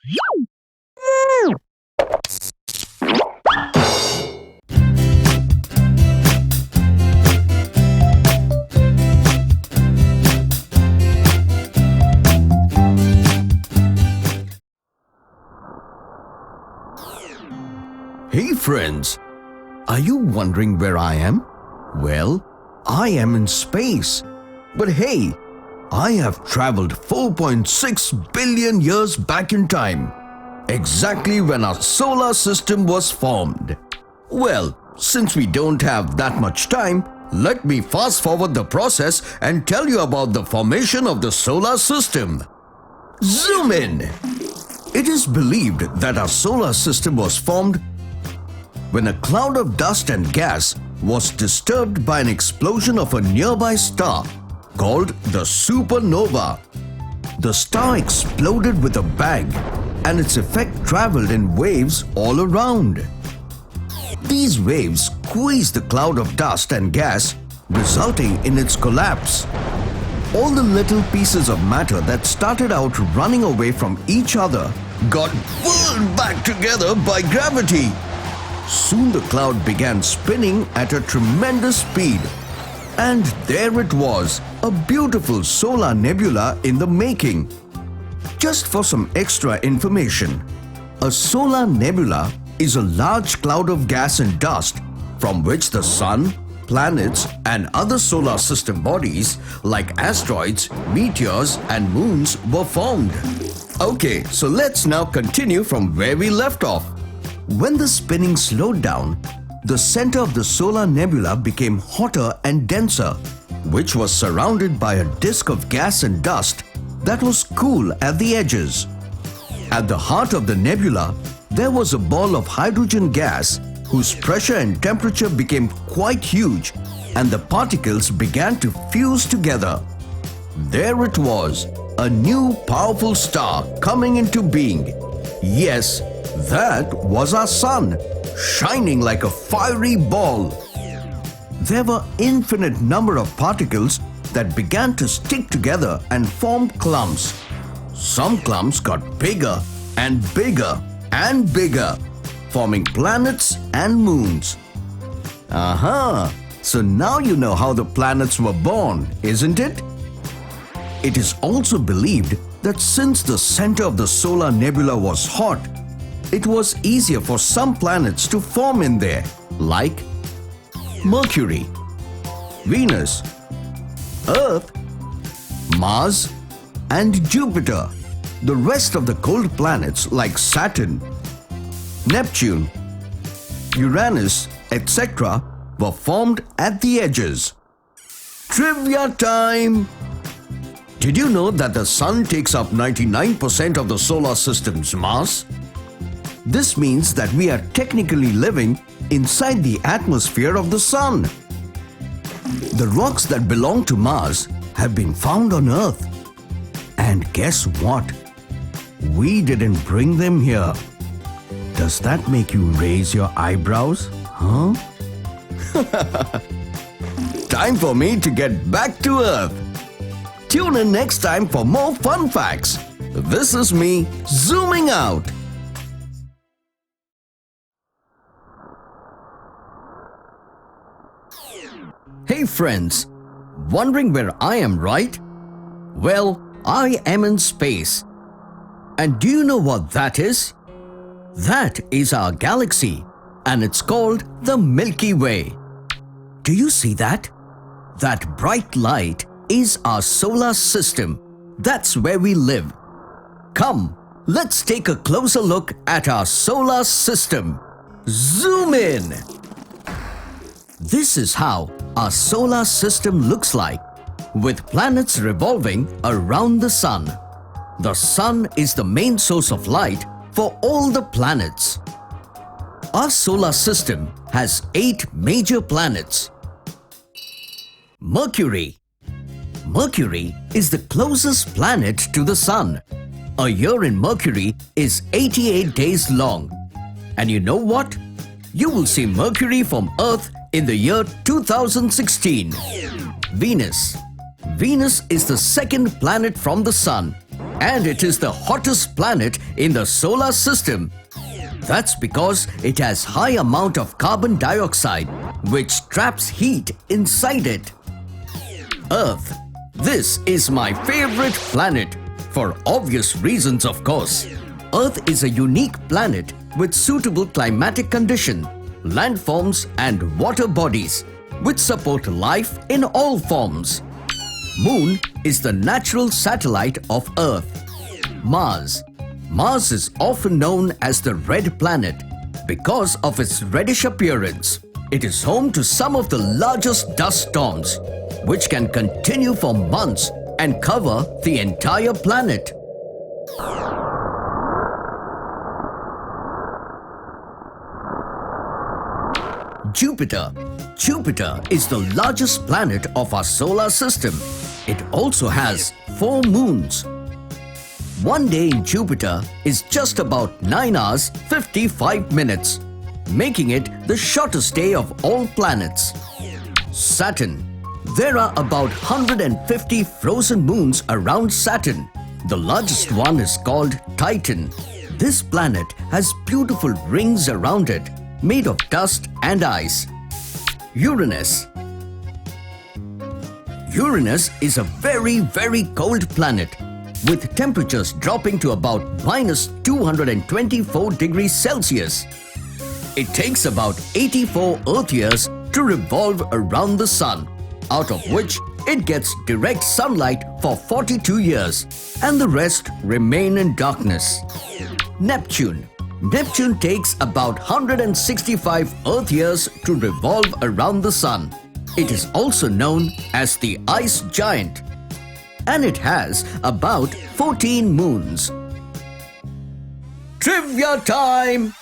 Hey friends, are you wondering where I am? Well, I am in space. But hey, I have traveled 4.6 billion years back in time, exactly when our solar system was formed. Well, since we don't have that much time, let me fast forward the process and tell you about the formation of the solar system. Zoom in! It is believed that our solar system was formed when a cloud of dust and gas was disturbed by an explosion of a nearby star called the supernova. The star exploded with a bang, and its effect traveled in waves all around. These waves squeezed the cloud of dust and gas, resulting in its collapse. All the little pieces of matter that started out running away from each other got pulled back together by gravity. Soon the cloud began spinning at a tremendous speed. And there it was, a beautiful solar nebula in the making. Just for some extra information, a solar nebula is a large cloud of gas and dust from which the sun, planets and other solar system bodies like asteroids, meteors and moons were formed. Okay, so let's now continue from where we left off. When the spinning slowed down, the center of the solar nebula became hotter and denser, which was surrounded by a disk of gas and dust that was cool at the edges. At the heart of the nebula, there was a ball of hydrogen gas whose pressure and temperature became quite huge, and the particles began to fuse together. There it was, a new powerful star coming into being. Yes, that was our sun, shining like a fiery ball. There were infinite number of particles that began to stick together and form clumps. Some clumps got bigger and bigger and bigger, forming planets and moons. Aha! So now you know how the planets were born, isn't it? It is also believed that since the center of the solar nebula was hot, it was easier for some planets to form in there, like Mercury, Venus, Earth, Mars, and Jupiter. The rest of the cold planets like Saturn, Neptune, Uranus, etc. were formed at the edges. Trivia time! Did you know that the Sun takes up 99% of the solar system's mass? This means that we are technically living inside the atmosphere of the Sun. The rocks that belong to Mars have been found on Earth. And guess what? We didn't bring them here. Does that make you raise your eyebrows? Huh? Time for me to get back to Earth. Tune in next time for more fun facts. This is me zooming out. Hey friends, wondering where I am, right? Well, I am in space. And do you know what that is? That is our galaxy, and it's called the Milky Way. Do you see that? That bright light is our solar system. That's where we live. Come, let's take a closer look at our solar system. Zoom in! This is how our solar system looks like, with planets revolving around the Sun. The Sun is the main source of light for all the planets. Our solar system has 8 major planets. Mercury. Mercury is the closest planet to the Sun. A year in Mercury is 88 days long. And you know what? You will see Mercury from Earth in the year 2016. Venus. Venus is the second planet from the Sun. And it is the hottest planet in the solar system. That's because it has high amount of carbon dioxide, which traps heat inside it. Earth. This is my favorite planet, for obvious reasons of course. Earth is a unique planet with suitable climatic condition, landforms and water bodies, which support life in all forms. Moon is the natural satellite of Earth. Mars. Mars is often known as the red planet because of its reddish appearance. It is home to some of the largest dust storms, which can continue for months and cover the entire planet. Jupiter. Jupiter is the largest planet of our solar system. It also has 4 moons. One day in Jupiter is just about 9 hours 55 minutes, making it the shortest day of all planets. Saturn. There are about 150 frozen moons around Saturn. The largest one is called Titan. This planet has beautiful rings around it, made of dust and ice. Uranus. Uranus is a very cold planet, with temperatures dropping to about -224 degrees Celsius. It takes about 84 Earth years to revolve around the Sun, out of which it gets direct sunlight for 42 years, and the rest remain in darkness. Neptune. Neptune takes about 165 Earth years to revolve around the Sun. It is also known as the ice giant, and it has about 14 moons. Trivia time!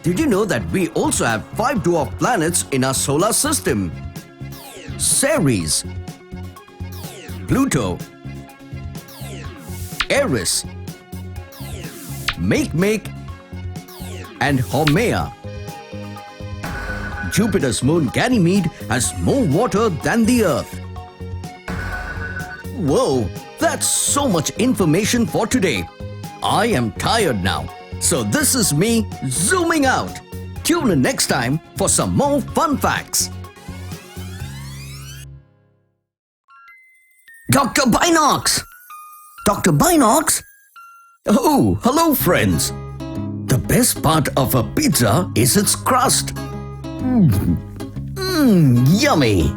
Did you know that we also have 5 dwarf planets in our solar system? Ceres, Pluto, Eris, Makemake, and Haumea. Jupiter's moon Ganymede has more water than the Earth. Whoa, that's so much information for today. I am tired now, so this is me zooming out. Tune in next time for some more fun facts. Dr. Binocs! Dr. Binocs? Oh, hello friends. The best part of a pizza is its crust. Yummy!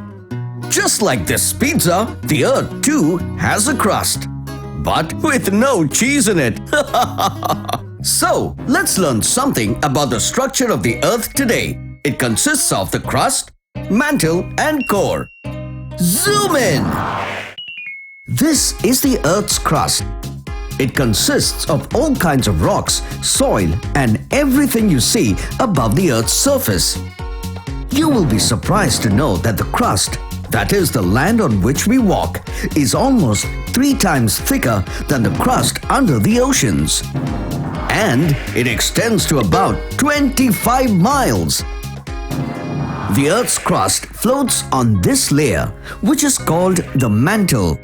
Just like this pizza, the Earth too has a crust, but with no cheese in it. So, let's learn something about the structure of the Earth today. It consists of the crust, mantle and core. Zoom in! This is the Earth's crust. It consists of all kinds of rocks, soil and everything you see above the Earth's surface. You will be surprised to know that the crust, that is the land on which we walk, is almost 3 times thicker than the crust under the oceans. And it extends to about 25 miles. The Earth's crust floats on this layer, which is called the mantle.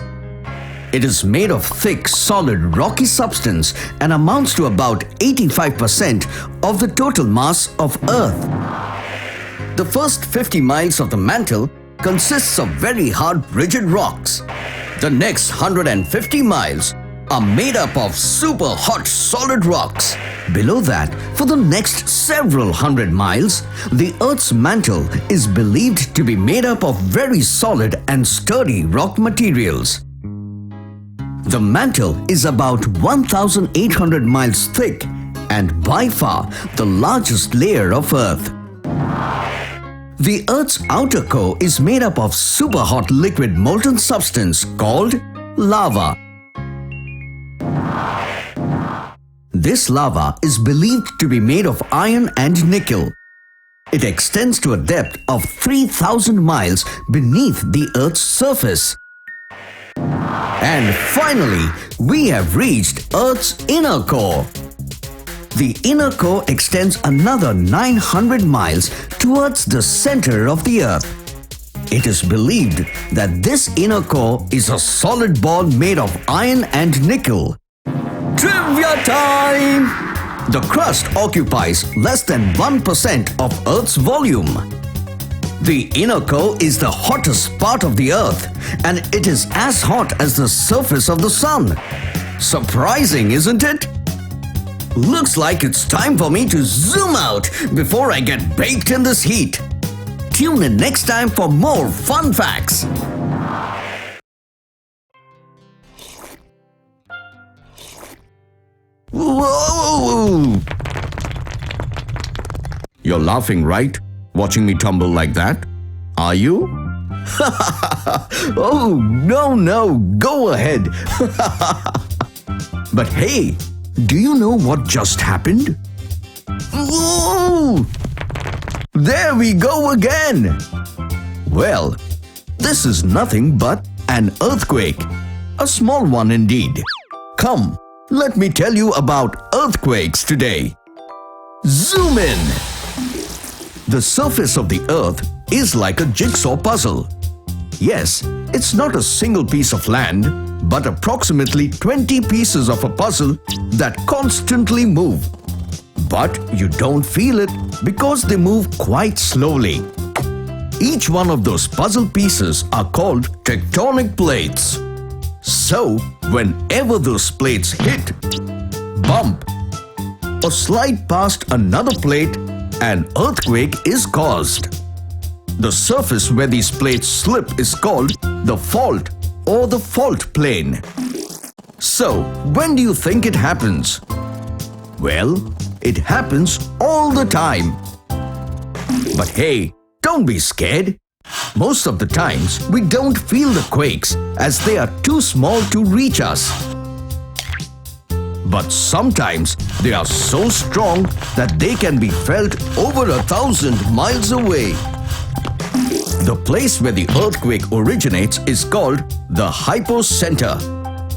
It is made of thick, solid, rocky substance and amounts to about 85% of the total mass of Earth. The first 50 miles of the mantle consists of very hard, rigid rocks. The next 150 miles are made up of super hot, solid rocks. Below that, for the next several hundred miles, the Earth's mantle is believed to be made up of very solid and sturdy rock materials. The mantle is about 1,800 miles thick and by far the largest layer of Earth. The Earth's outer core is made up of super hot liquid molten substance called lava. This lava is believed to be made of iron and nickel. It extends to a depth of 3,000 miles beneath the Earth's surface. And finally, we have reached Earth's inner core. The inner core extends another 900 miles towards the center of the Earth. It is believed that this inner core is a solid ball made of iron and nickel. Trivia time! The crust occupies less than 1% of Earth's volume. The inner core is the hottest part of the Earth, and it is as hot as the surface of the Sun. Surprising, isn't it? Looks like it's time for me to zoom out before I get baked in this heat. Tune in next time for more fun facts. Whoa! You're laughing, right? Watching me tumble like that? Are you? Oh, no, go ahead. But hey, do you know what just happened? Whoa! There we go again! Well, this is nothing but an earthquake. A small one indeed. Come, let me tell you about earthquakes today. Zoom in! The surface of the Earth is like a jigsaw puzzle. Yes, it's not a single piece of land, but approximately 20 pieces of a puzzle that constantly move. But you don't feel it because they move quite slowly. Each one of those puzzle pieces are called tectonic plates. So, whenever those plates hit, bump, or slide past another plate, an earthquake is caused. The surface where these plates slip is called the fault or the fault plane. So, when do you think it happens? Well, it happens all the time. But hey, don't be scared. Most of the times, we don't feel the quakes as they are too small to reach us. But sometimes they are so strong that they can be felt over 1,000 miles away. The place where the earthquake originates is called the hypocenter,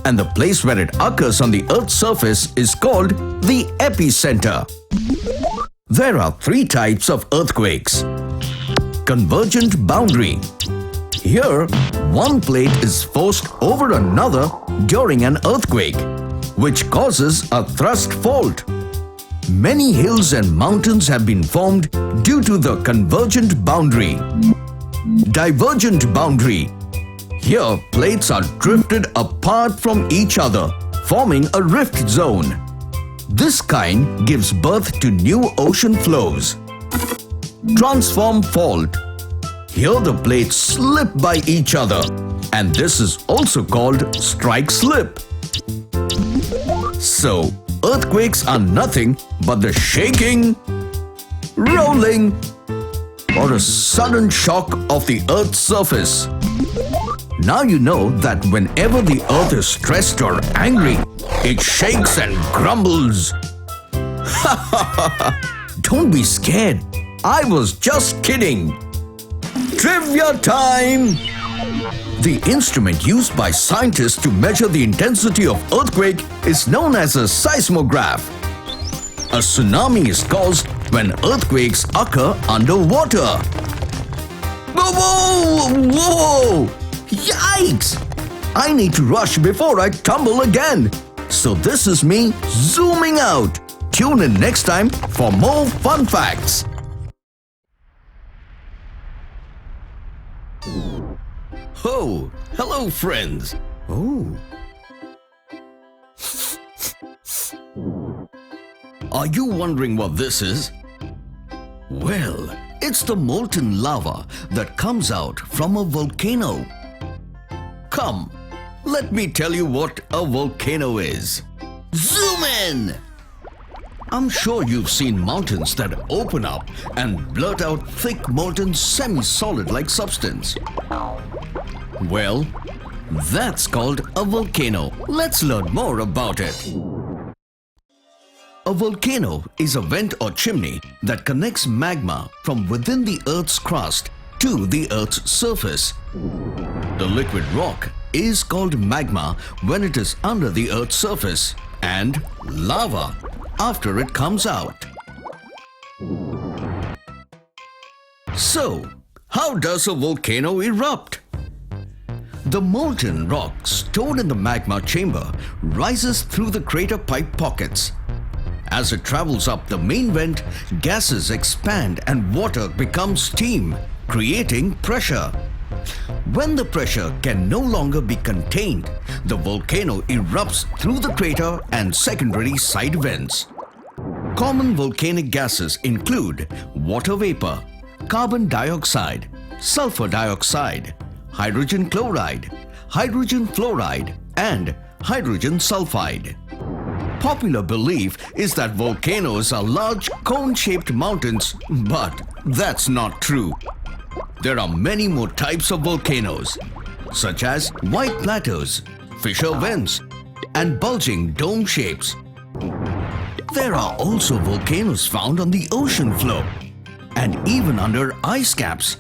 and the place where it occurs on the Earth's surface is called the epicenter. There are 3 types of earthquakes. Convergent boundary. Here, one plate is forced over another during an earthquake, which causes a thrust fault. Many hills and mountains have been formed due to the convergent boundary. Divergent boundary. Here, plates are drifted apart from each other, forming a rift zone. This kind gives birth to new ocean flows. Transform fault. Here the plates slip by each other, and this is also called strike slip. So, earthquakes are nothing but the shaking, rolling, or a sudden shock of the Earth's surface. Now you know that whenever the Earth is stressed or angry, it shakes and grumbles. Don't be scared. I was just kidding. Trivia time! The instrument used by scientists to measure the intensity of earthquake is known as a seismograph. A tsunami is caused when earthquakes occur underwater. Whoa! Yikes! I need to rush before I tumble again. So this is me zooming out. Tune in next time for more fun facts. Oh, hello friends. Oh. Are you wondering what this is? Well, it's the molten lava that comes out from a volcano. Come, let me tell you what a volcano is. Zoom in! I'm sure you've seen mountains that open up and blurt out thick molten semi-solid like substance. Well, that's called a volcano. Let's learn more about it. A volcano is a vent or chimney that connects magma from within the Earth's crust to the Earth's surface. The liquid rock is called magma when it is under the Earth's surface, and lava after it comes out. So, how does a volcano erupt? The molten rock stored in the magma chamber rises through the crater pipe pockets. As it travels up the main vent, gases expand and water becomes steam, creating pressure. When the pressure can no longer be contained, the volcano erupts through the crater and secondary side vents. Common volcanic gases include water vapor, carbon dioxide, sulfur dioxide, hydrogen chloride, hydrogen fluoride, and hydrogen sulfide. Popular belief is that volcanoes are large cone-shaped mountains, but that's not true. There are many more types of volcanoes, such as white plateaus, fissure vents, and bulging dome shapes. There are also volcanoes found on the ocean floor and even under ice caps,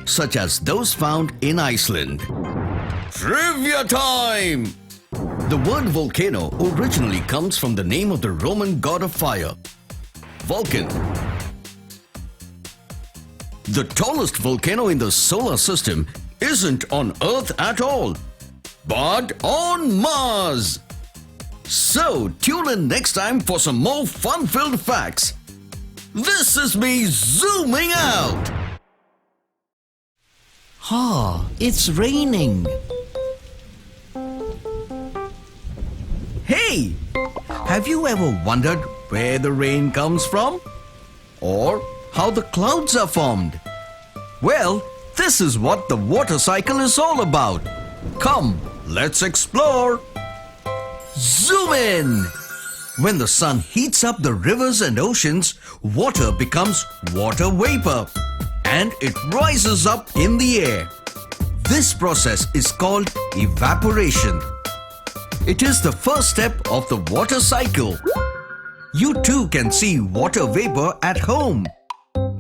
such as those found in Iceland. Trivia time! The word volcano originally comes from the name of the Roman god of fire, Vulcan. The tallest volcano in the solar system isn't on Earth at all, but on Mars. So tune in next time for some more fun-filled facts. This is me zooming out. It's raining. Hey, have you ever wondered where the rain comes from? Or how the clouds are formed? Well, this is what the water cycle is all about. Come, let's explore. Zoom in! When the sun heats up the rivers and oceans, water becomes water vapor and it rises up in the air. This process is called evaporation. It is the first step of the water cycle. You too can see water vapor at home.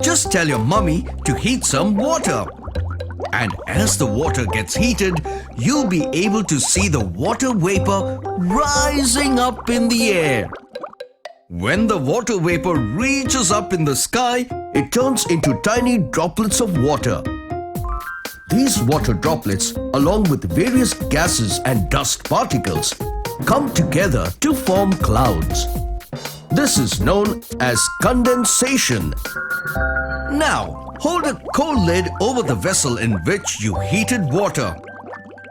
Just tell your mummy to heat some water. And as the water gets heated, you'll be able to see the water vapor rising up in the air. When the water vapor reaches up in the sky, it turns into tiny droplets of water. These water droplets, along with various gases and dust particles, come together to form clouds. This is known as condensation. Now, hold a cold lid over the vessel in which you heated water.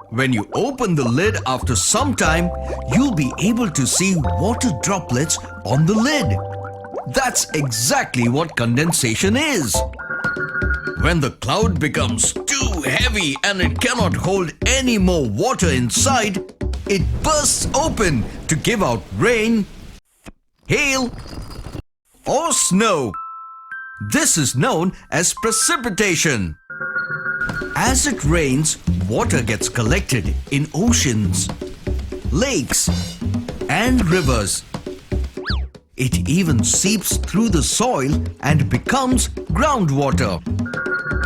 When you open the lid after some time, you'll be able to see water droplets on the lid. That's exactly what condensation is. When the cloud becomes too heavy and it cannot hold any more water inside, it bursts open to give out rain, hail, or snow. This is known as precipitation. As it rains, water gets collected in oceans, lakes, and rivers. It even seeps through the soil and becomes groundwater.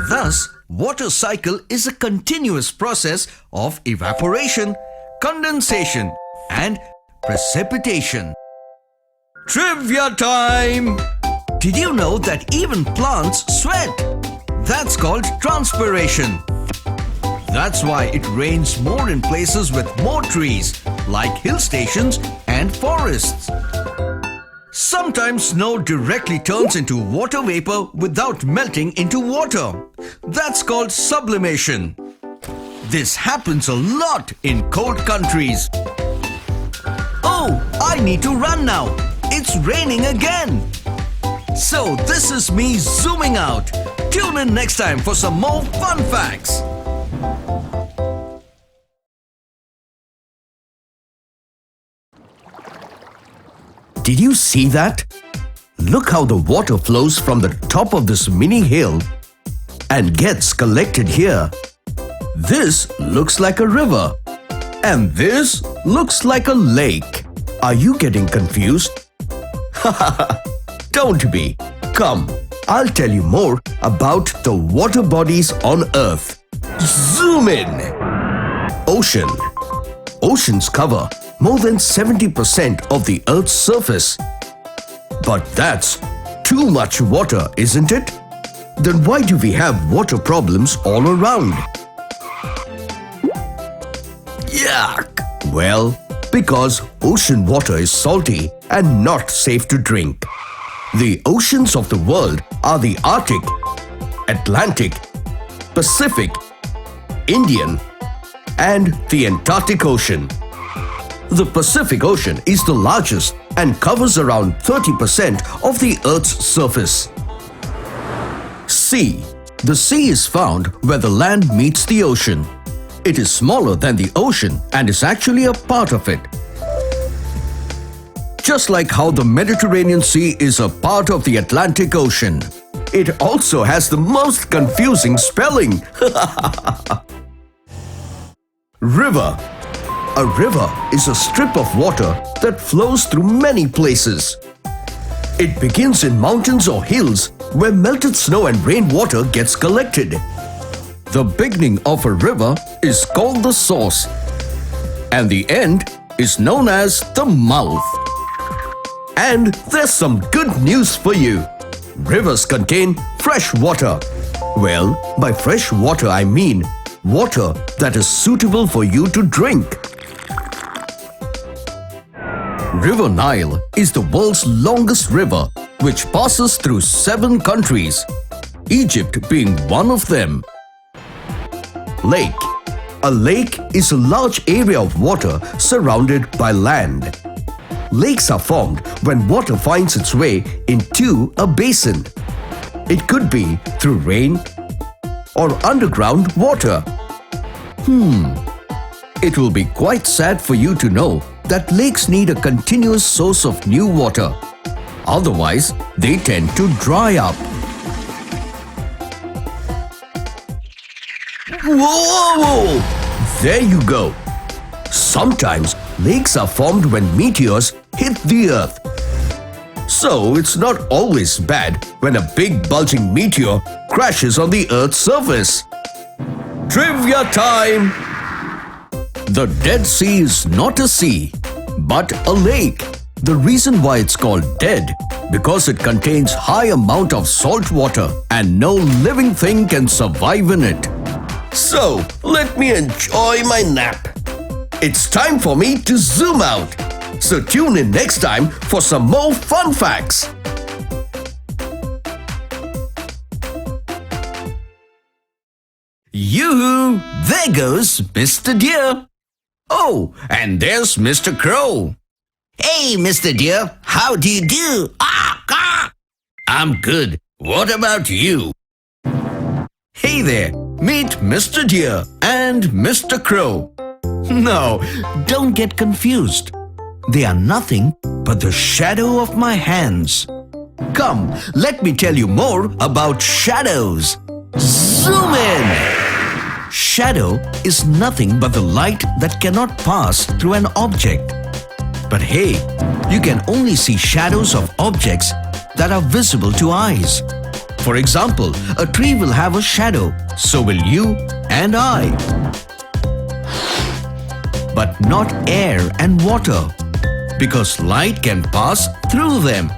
Thus, water cycle is a continuous process of evaporation, condensation, and precipitation. Trivia time! Did you know that even plants sweat? That's called transpiration. That's why it rains more in places with more trees, like hill stations and forests. Sometimes snow directly turns into water vapor without melting into water. That's called sublimation. This happens a lot in cold countries. Oh, I need to run now. It's raining again. So this is me zooming out. Tune in next time for some more fun facts. Did you see that? Look how the water flows from the top of this mini hill and gets collected here. This looks like a river and this looks like a lake. Are you getting confused? Don't be. Come, I'll tell you more about the water bodies on Earth. Zoom in. Ocean. Oceans cover more than 70% of the Earth's surface. But that's too much water, isn't it? Then why do we have water problems all around? Yuck! Well, because ocean water is salty and not safe to drink. The oceans of the world are the Arctic, Atlantic, Pacific, Indian, and the Antarctic Ocean. The Pacific Ocean is the largest and covers around 30% of the Earth's surface. Sea. The sea is found where the land meets the ocean. It is smaller than the ocean and is actually a part of it. Just like how the Mediterranean Sea is a part of the Atlantic Ocean, it also has the most confusing spelling. River. A river is a strip of water that flows through many places. It begins in mountains or hills where melted snow and rainwater gets collected. The beginning of a river is called the source, and the end is known as the mouth. And there's some good news for you. Rivers contain fresh water. Well, by fresh water I mean water that is suitable for you to drink. River Nile is the world's longest river, which passes through 7 countries, Egypt being one of them. Lake. A lake is a large area of water surrounded by land. Lakes are formed when water finds its way into a basin. It could be through rain or underground water. It will be quite sad for you to know that lakes need a continuous source of new water. Otherwise, they tend to dry up. Whoa! There you go. Sometimes lakes are formed when meteors hit the Earth. So it's not always bad when a big bulging meteor crashes on the Earth's surface. Trivia time! The Dead Sea is not a sea, but a lake. The reason why it's called dead, because it contains high amount of salt water and no living thing can survive in it. So, let me enjoy my nap. It's time for me to zoom out. So tune in next time for some more fun facts. Yoo-hoo! There goes Mr. Deer. Oh, and there's Mr. Crow. Hey, Mr. Deer, how do you do? I'm good. What about you? Hey there, meet Mr. Deer and Mr. Crow. No, don't get confused. They are nothing but the shadow of my hands. Come, let me tell you more about shadows. Zoom in! Shadow is nothing but the light that cannot pass through an object. But hey, you can only see shadows of objects that are visible to eyes. For example, a tree will have a shadow, so will you and I. But not air and water, because light can pass through them.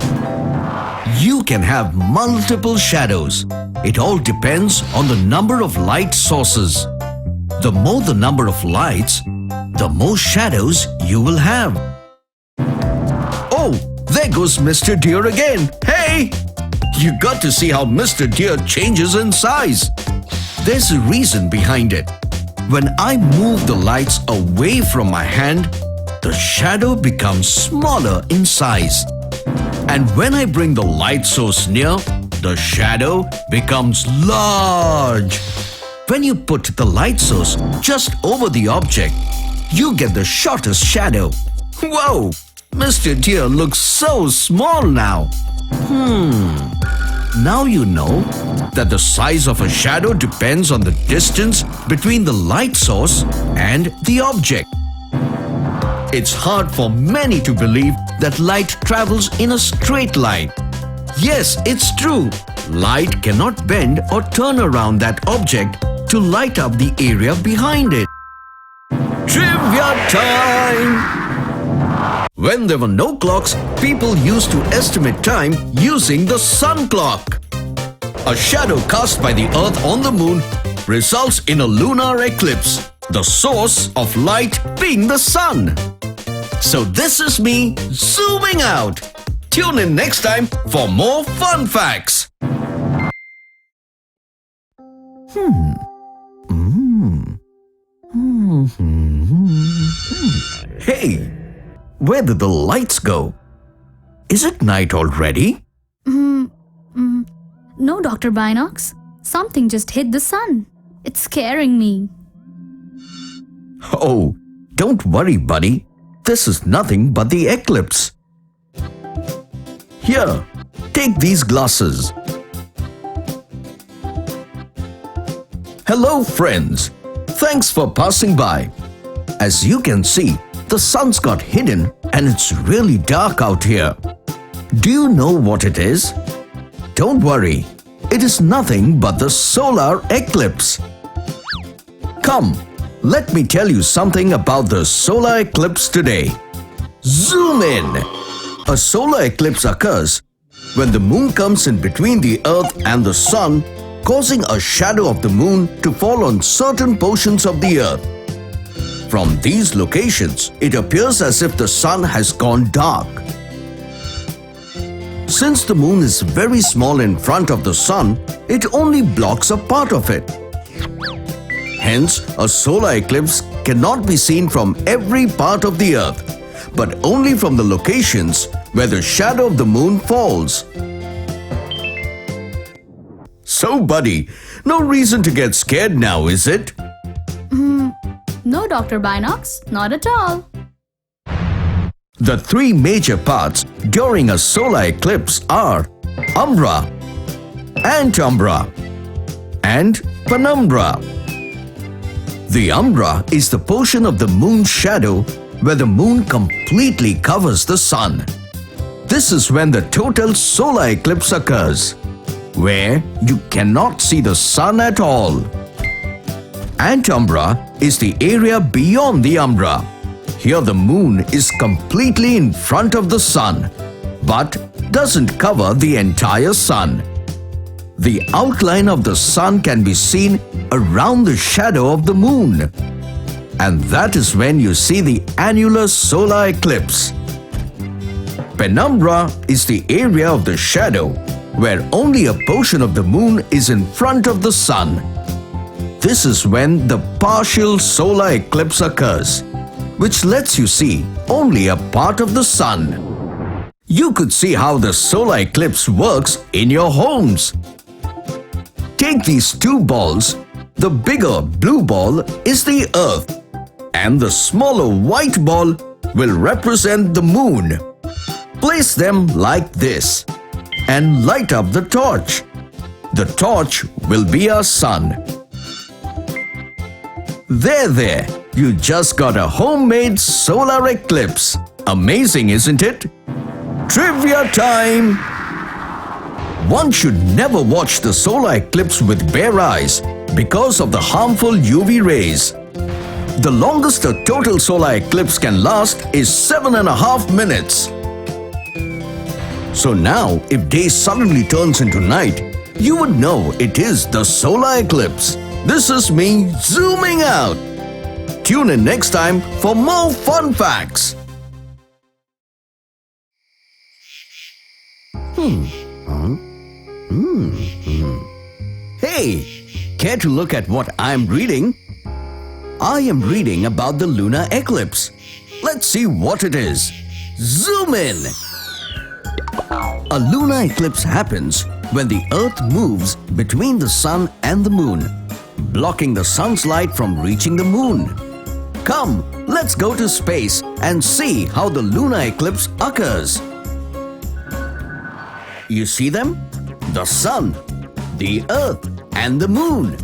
You can have multiple shadows. It all depends on the number of light sources. The more the number of lights, the more shadows you will have. Oh, there goes Mr. Deer again. Hey! You got to see how Mr. Deer changes in size. There's a reason behind it. When I move the lights away from my hand, the shadow becomes smaller in size. And when I bring the light source near, the shadow becomes large. When you put the light source just over the object, you get the shortest shadow. Whoa! Mr. Deer looks so small now. Now you know that the size of a shadow depends on the distance between the light source and the object. It's hard for many to believe that light travels in a straight line. Yes, it's true. Light cannot bend or turn around that object to light up the area behind it. Trivia time! When there were no clocks, people used to estimate time using the sun clock. A shadow cast by the Earth on the moon results in a lunar eclipse, the source of light being the sun. So this is me zooming out. Tune in next time for more fun facts. Hey, where did the lights go? Is it night already? No, Dr. Binocs. Something just hit the sun. It's scaring me. Oh, don't worry, buddy. This is nothing but the eclipse. Here, take these glasses. Hello, friends. Thanks for passing by. As you can see, the sun's got hidden and it's really dark out here. Do you know what it is? Don't worry. It is nothing but the solar eclipse. Come, let me tell you something about the solar eclipse today. Zoom in. A solar eclipse occurs when the moon comes in between the earth and the sun, causing a shadow of the moon to fall on certain portions of the earth. From these locations, it appears as if the sun has gone dark. Since the moon is very small in front of the sun, it only blocks a part of it. Hence, a solar eclipse cannot be seen from every part of the earth, but only from the locations where the shadow of the moon falls. So, buddy, no reason to get scared now, is it? No, Dr. Binocs, not at all. The three major parts during a solar eclipse are umbra, antumbra, and penumbra. The umbra is the portion of the moon's shadow where the moon completely covers the sun. This is when the total solar eclipse occurs, where you cannot see the sun at all. Antumbra is the area beyond the umbra. Here the moon is completely in front of the sun, but doesn't cover the entire sun. The outline of the sun can be seen around the shadow of the moon. And that is when you see the annular solar eclipse. Penumbra is the area of the shadow where only a portion of the moon is in front of the sun. This is when the partial solar eclipse occurs, which lets you see only a part of the sun. You could see how the solar eclipse works in your homes. Take these two balls. The bigger blue ball is the Earth, and the smaller white ball will represent the moon. Place them like this and light up the torch. The torch will be our sun. There, you just got a homemade solar eclipse. Amazing, isn't it? Trivia time! One should never watch the solar eclipse with bare eyes because of the harmful UV rays. The longest a total solar eclipse can last is 7.5 minutes. So now, if day suddenly turns into night, you would know it is the solar eclipse. This is me zooming out. Tune in next time for more fun facts. Hey, care to look at what I'm reading? I am reading about the lunar eclipse. Let's see what it is. Zoom in. A lunar eclipse happens when the Earth moves between the sun and the moon, blocking the sun's light from reaching the moon. Come, let's go to space and see how the lunar eclipse occurs. You see them? The sun, the Earth, and the moon.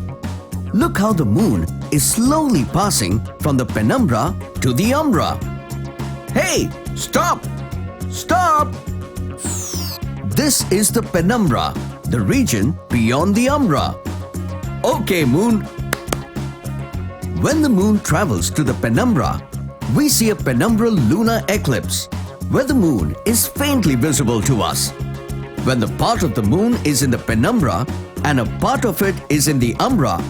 Look how the moon is slowly passing from the penumbra to the umbra. Hey, stop! Stop! This is the penumbra, the region beyond the umbra. Okay, moon. When the moon travels to the penumbra, we see a penumbral lunar eclipse, where the moon is faintly visible to us. When the part of the moon is in the penumbra and a part of it is in the umbra,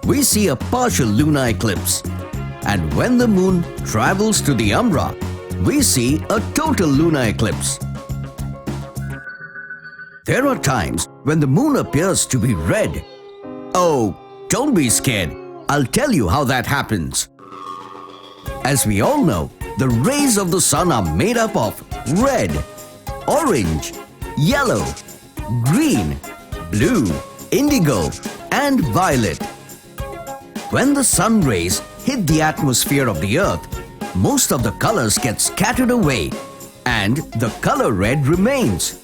we see a partial lunar eclipse. And when the moon travels to the umbra, we see a total lunar eclipse. There are times when the moon appears to be red. Oh, don't be scared. I'll tell you how that happens. As we all know, the rays of the sun are made up of red, orange, yellow, green, blue, indigo, and violet. When the sun rays hit the atmosphere of the earth, most of the colors get scattered away and the color red remains,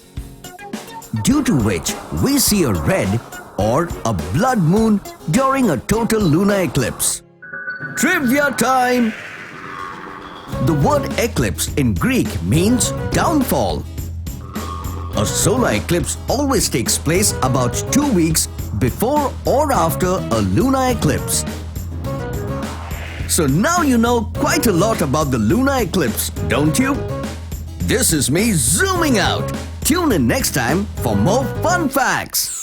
due to which we see a red or a blood moon during a total lunar eclipse. Trivia time! The word eclipse in Greek means downfall. A solar eclipse always takes place about 2 weeks before or after a lunar eclipse. So now you know quite a lot about the lunar eclipse, don't you? This is me zooming out. Tune in next time for more fun facts.